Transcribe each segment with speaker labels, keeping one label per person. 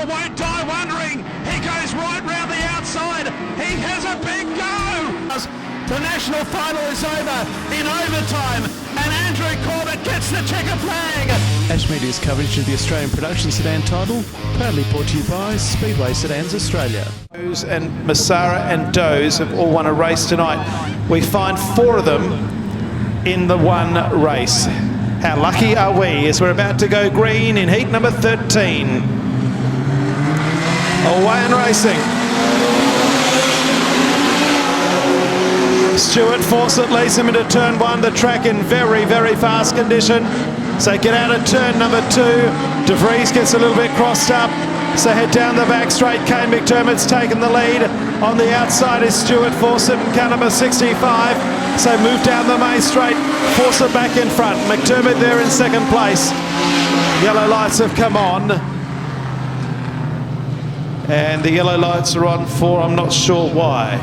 Speaker 1: Moore won't die wondering. He goes right round the outside. He has a big go. The national final is over in overtime, and Andrew Corbett gets the checker flag.
Speaker 2: Ash Media's coverage of the Australian production sedan title, proudly brought to you by Speedway Sedans Australia.
Speaker 3: Doze and Massara and Doze have all won a race tonight. We find 4 of them in the one race. How lucky are we as we're about to go green in heat number 13. Away and racing. Stuart Fawcett leads him into turn 1, the track in very, very fast condition. So get out of turn number 2. De Vries gets a little bit crossed up. So head down the back straight. Kane McDermott's taken the lead. On the outside is Stuart Fawcett in car number 65. So move down the main straight. Fawcett back in front. McDermott there in second place. Yellow lights have come on. And the yellow lights are on for, I'm not sure why.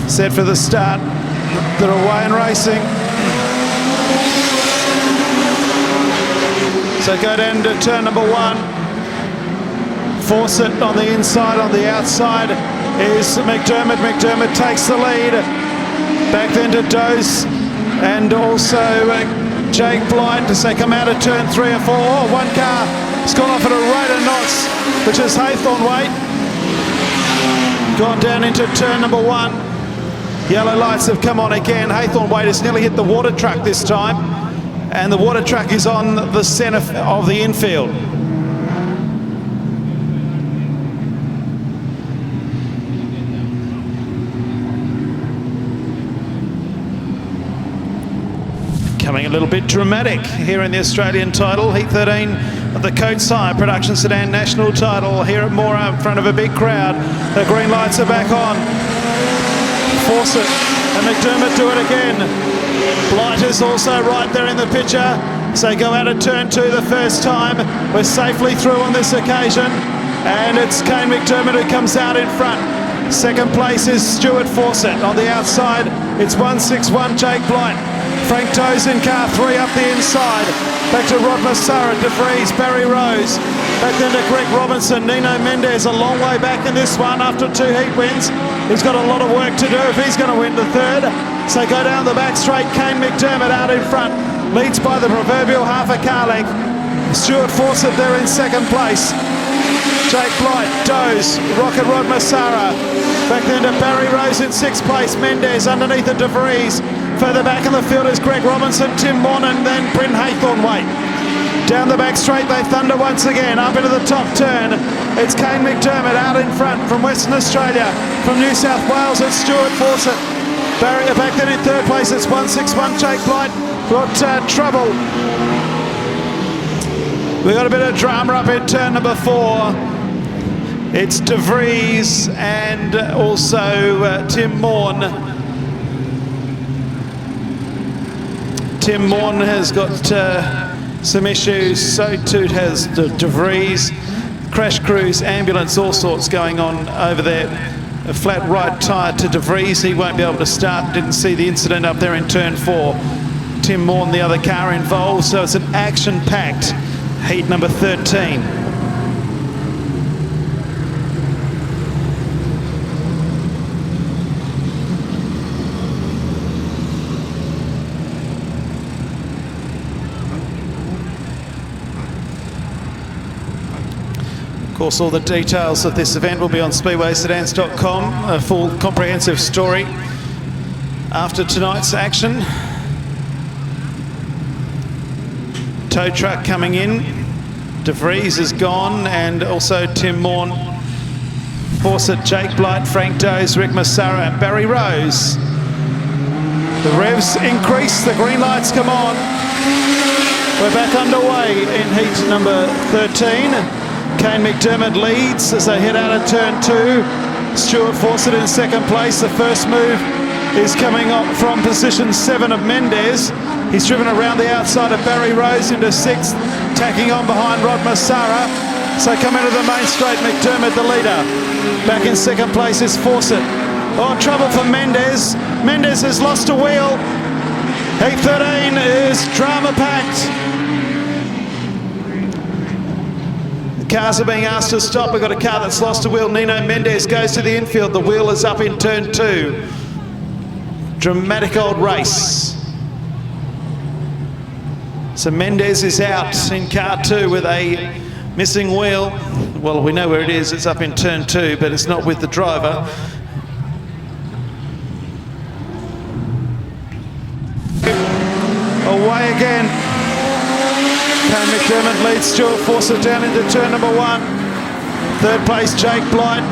Speaker 3: Set for the start. They're away and racing. So go down to turn number 1. Fawcett on the inside, on the outside is McDermott. McDermott takes the lead. Back then to Doze and also Jake Blight as they come out of turn 3 and 4. Oh, one car has gone off at a rate of knots, which is Haythornwaite. Gone down into turn number 1. Yellow lights have come on again. Haythornwaite has nearly hit the water truck this time, and the water truck is on the centre of the infield. Coming a little bit dramatic here in the Australian title, heat 13 of the Coates Hire Production Sedan National title here at Moora in front of a big crowd. The green lights are back on. Fawcett and McDermott do it again. Blight is also right there in the picture. So go out of turn 2 the first time. We're safely through on this occasion. And it's Kane McDermott who comes out in front. Second place is Stuart Fawcett. On the outside, it's 161 Jake Blight. Frank Doze in car 3 up the inside. Back to Rod Massara, De Vries, Barry Rose. Back then to Greg Robinson. Nino Mendez a long way back in this one after 2 heat wins. He's got a lot of work to do if he's going to win the third. So go down the back straight. Kane McDermott out in front. Leads by the proverbial half a car length. Stuart Fawcett there in second place. Jake Blight, Doze, Rocket Rod Massara. Back then to Barry Rose in 6th place. Mendez underneath the De Vries. Further back in the field is Greg Robinson, Tim Morn, and then Bryn Haythornwaite. Down the back straight they thunder once again. Up into the top turn. It's Kane McDermott out in front from Western Australia. From New South Wales it's Stuart Fawcett. Barry back then in 3rd place it's 161 Jake Blight. Got trouble. We got a bit of drama up in turn number 4. It's De Vries and also Tim Morn. Tim Morn has got some issues, so too has De Vries. Crash crews, ambulance, all sorts going on over there. A flat right tyre to De Vries, he won't be able to start. Didn't see the incident up there in turn 4. Tim Morn, the other car involved, so it's an action-packed heat number 13. Of course, all the details of this event will be on speedwaysedans.com, a full comprehensive story after tonight's action. Tow truck coming in. De Vries is gone, and also Tim Morn, Fawcett, Jake Blight, Frank Doze, Rick Massara and Barry Rose. The revs increase, the green lights come on. We're back underway in heat number 13. Kane McDermott leads as they head out of turn 2. Stuart Fawcett in second place. The first move is coming up from position 7 of Mendez. He's driven around the outside of Barry Rose into 6th, tacking on behind Rod Massara. So come into the main straight, McDermott the leader. Back in second place is Fawcett. Oh, trouble for Mendes. Mendes has lost a wheel. Heat 13 is drama-packed. The cars are being asked to stop. We've got a car that's lost a wheel. Nino Mendes goes to the infield. The wheel is up in turn 2. Dramatic old race. So Mendes is out in car 2 with a missing wheel. Well, we know where it is. It's up in turn 2, but it's not with the driver. Away again. Kane McDermott leads Stuart Fawcett down into turn number 1. Third place, Jake Blight.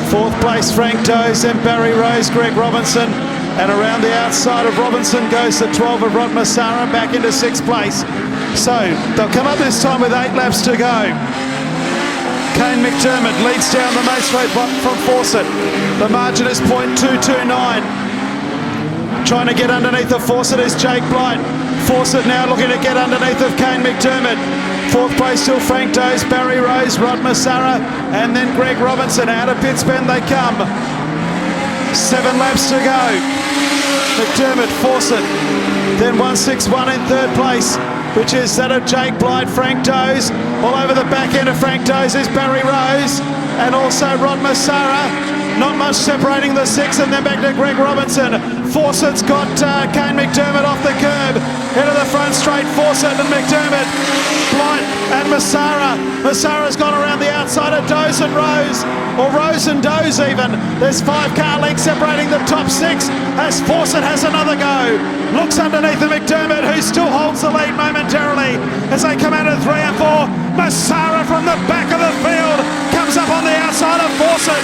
Speaker 3: Fourth place, Frank Doze, then Barry Rose, Greg Robinson. And around the outside of Robinson goes the 12 of Rod Massara back into 6th place. So they'll come up this time with 8 laps to go. Kane McDermott leads down the main straight from Fawcett. The margin is .229. Trying to get underneath of Fawcett is Jake Blight. Fawcett now looking to get underneath of Kane McDermott. 4th place still Frank Doze, Barry Rose, Rod Massara, and then Greg Robinson. Out of pits bend they come. 7 laps to go. McDermott, Fawcett, then 161 in 3rd place, which is that of Jake Blight, Frank Doze. All over the back end of Frank Doze is Barry Rose and also Rod Massara. Not much separating the 6, and then back to Greg Robinson. Fawcett's got Kane McDermott off the curb. Into the front straight, Fawcett and McDermott. Blight and Massara. Massara's gone around the outside of Doze and Rose, or Rose and Doze even. There's 5 car lengths separating the top 6 as Fawcett has another go. Looks underneath of McDermott, who still holds the lead momentarily as they come out of 3 and 4. Massara from the back of the field comes up on the outside of Fawcett.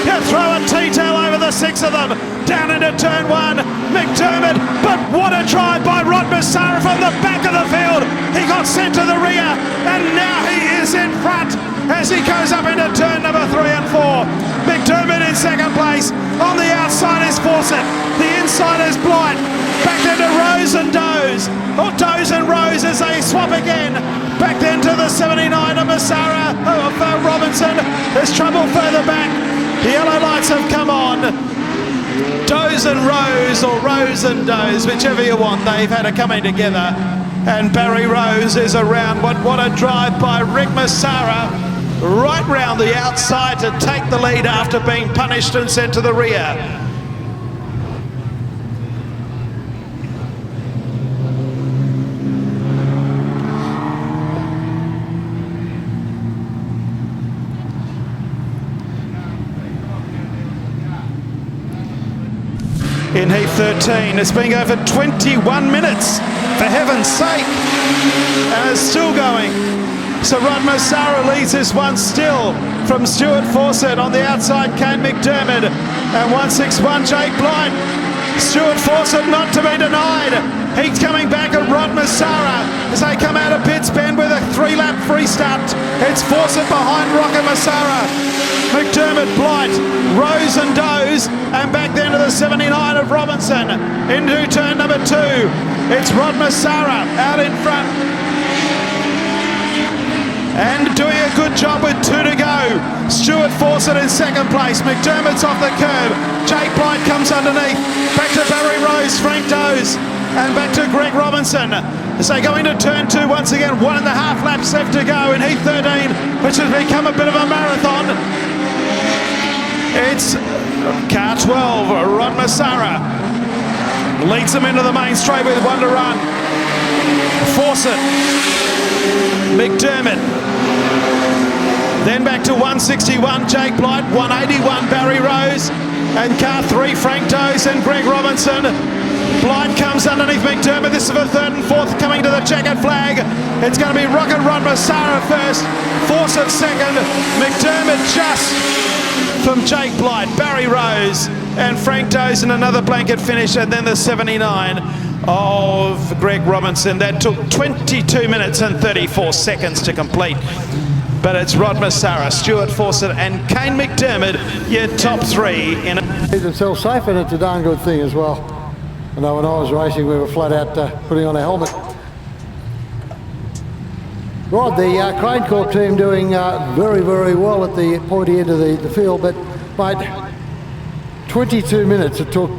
Speaker 3: You throw a T-tail over the 6 of them. Down into turn 1, McDermott, but what a drive by Rod Massara from the back of the field. He got sent to the rear, and now he is in front as he goes up into turn number 3 and 4. McDermott in 2nd place. On the outside is Fawcett. The inside is Blight. Back into Rose and Doze. Or Doze and Rose as they swap again. Back then to the 79 of Massara, of Robinson. There's trouble further back. The yellow lights have come on. Doze and Rose, or Rose and Doze, whichever you want, they've had a coming together. And Barry Rose is around. What a drive by Rick Massara, right round the outside to take the lead after being punished and sent to the rear. In Heat 13, it's been going for 21 minutes, for heaven's sake, and it's still going. So Rod Massara leads this one still from Stuart Fawcett. On the outside, Kane McDermott, and 161 Jake Blight. Stuart Fawcett not to be denied. He's coming back at Rod Massara as they come out of pits bend with a 3-lap free start. It's Fawcett behind Rocker Massara. McDermott, Blight, Rose and Doze, and back then to the 79 of Robinson. Into turn number 2, it's Rod Massara out in front. And doing a good job with 2 to go. Stuart Fawcett in 2nd place. McDermott's off the curb. Jake Blight comes underneath. Back to Barry Rose, Frank Doze, and back to Greg Robinson. As they go into turn 2 once again, 1.5 laps left to go in Heat 13, which has become a bit of a marathon. It's car 12, Rod Massara. Leads them into the main straight with 1 to run. Fawcett, McDermott. Then back to 161, Jake Blight, 181, Barry Rose, and car 3, Frank Doze and Greg Robinson. Blight comes underneath McDermott. This is for 3rd and 4th, coming to the checkered flag. It's going to be Rocket Rod Massara first, Fawcett 2nd, McDermott just from Jake Blight, Barry Rose, and Frank Doze in another blanket finish, and then the 79 of Greg Robinson. That took 22 minutes and 34 seconds to complete. But it's Rod Massara, Stuart Fawcett, and Kane McDermott, your top 3 in
Speaker 4: Keep themselves safe, and it's a darn good thing as well. I know when I was racing, we were flat out putting on a helmet. Rod, the Crane Corp team doing very, very well at the pointy end of the field, but mate, 22 minutes it took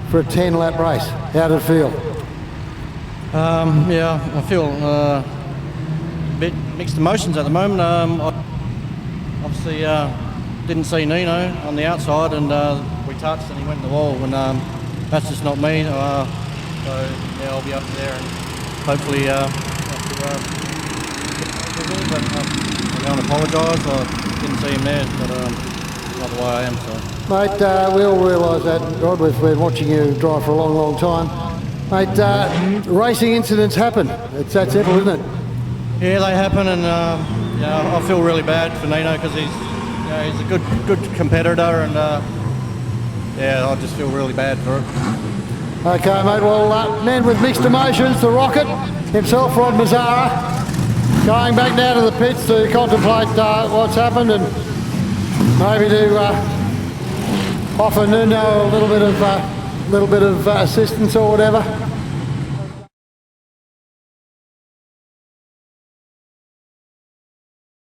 Speaker 4: for a 10-lap race. How did it feel?
Speaker 5: Yeah, I feel a bit mixed emotions at the moment. I obviously didn't see Nino on the outside, and we touched and he went in the wall, and that's just not me. So yeah, I'll be up there and hopefully but I don't apologise. I didn't see him there, but not the way I am. So.
Speaker 4: Mate, we all realise that, Rod. We've been watching you drive for a long, long time. Mate, racing incidents happen. It's that simple, isn't it?
Speaker 5: Yeah, they happen, and yeah, I feel really bad for Nino because he's a good competitor, and yeah, I just feel really bad for it.
Speaker 4: Okay, mate. Well, man with mixed emotions, the Rocket himself, Rod Mazzara, going back now to the pits to contemplate what's happened and maybe to offer Nuno a little bit of assistance or whatever.